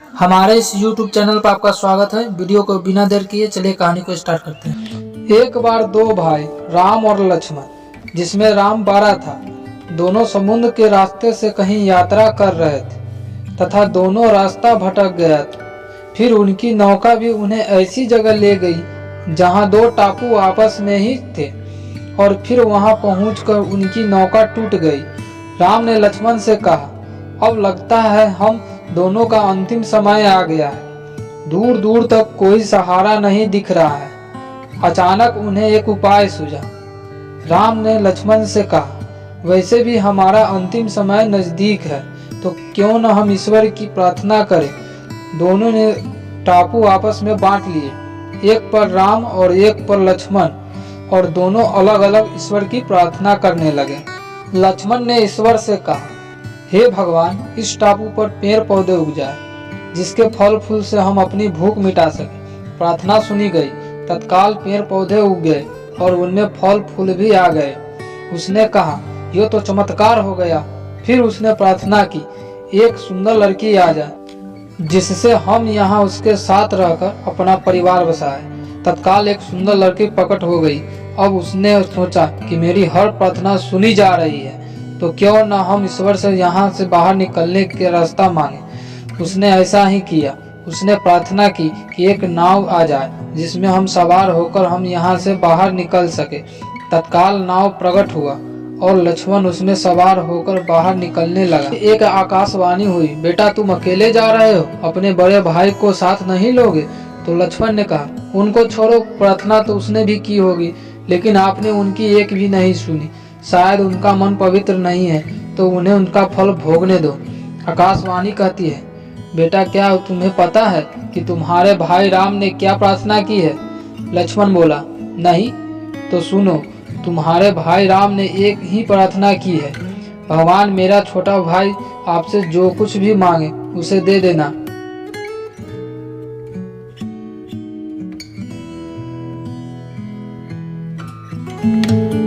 हमारे इस YouTube channel पर आपका स्वागत है। वीडियो को बिना देर किए चलिए कहानी को स्टार्ट करते हैं। एक बार दो भाई राम और लक्ष्मण, जिसमें राम बड़ा था, दोनों समुद्र के रास्ते से कहीं यात्रा कर रहे थे तथा दोनों रास्ता भटक गया था। फिर उनकी नौका भी उन्हें ऐसी जगह ले गई जहां दो टापू आपस में ही थे और फिर वहां पहुंचकर उनकी नौका टूट गई। राम ने लक्ष्मण से कहा, अब लगता है हम दोनों का अंतिम समय आ गया है। दूर दूर तक कोई सहारा नहीं दिख रहा है। अचानक उन्हें एक उपाय सूझा। राम ने लक्ष्मण से कहा, वैसे भी हमारा अंतिम समय नजदीक है, तो क्यों न हम ईश्वर की प्रार्थना करें। दोनों ने टापू आपस में बांट लिए, एक पर राम और एक पर लक्ष्मण, और दोनों अलग अलग ईश्वर की प्रार्थना करने लगे। लक्ष्मण ने ईश्वर से कहा, हे भगवान, इस टापू पर पेड़ पौधे उग जाए जिसके फल फूल से हम अपनी भूख मिटा सके। प्रार्थना सुनी गई। तत्काल पेड़ पौधे उग गए और उनमें फल फूल भी आ गए। उसने कहा, यह तो चमत्कार हो गया। फिर उसने प्रार्थना की, एक सुंदर लड़की आ जाए जिससे हम यहाँ उसके साथ रहकर अपना परिवार बसाए। तत्काल एक सुंदर लड़की प्रकट हो गई। अब उसने सोचा कि मेरी हर प्रार्थना सुनी जा रही है, तो क्यों न हम ईश्वर से यहाँ से बाहर निकलने के रास्ता मांगे। उसने ऐसा ही किया। उसने प्रार्थना की कि एक नाव आ जाए जिसमें हम सवार होकर हम यहाँ से बाहर निकल सके। तत्काल नाव प्रकट हुआ और लक्ष्मण उसमें सवार होकर बाहर निकलने लगा। एक आकाशवाणी हुई, बेटा तुम अकेले जा रहे हो, अपने बड़े भाई को साथ नहीं लोगे। तो लक्ष्मण ने कहा, उनको छोड़ो, प्रार्थना तो उसने भी की होगी, लेकिन आपने उनकी एक भी नहीं सुनी। शायद उनका मन पवित्र नहीं है, तो उन्हें उनका फल भोगने दो। आकाशवाणी कहती है, बेटा क्या तुम्हें पता है कि तुम्हारे भाई राम ने क्या प्रार्थना की है। लक्ष्मण बोला, नहीं। तो सुनो, तुम्हारे भाई राम ने एक ही प्रार्थना की है, भगवान मेरा छोटा भाई आपसे जो कुछ भी मांगे उसे दे देना।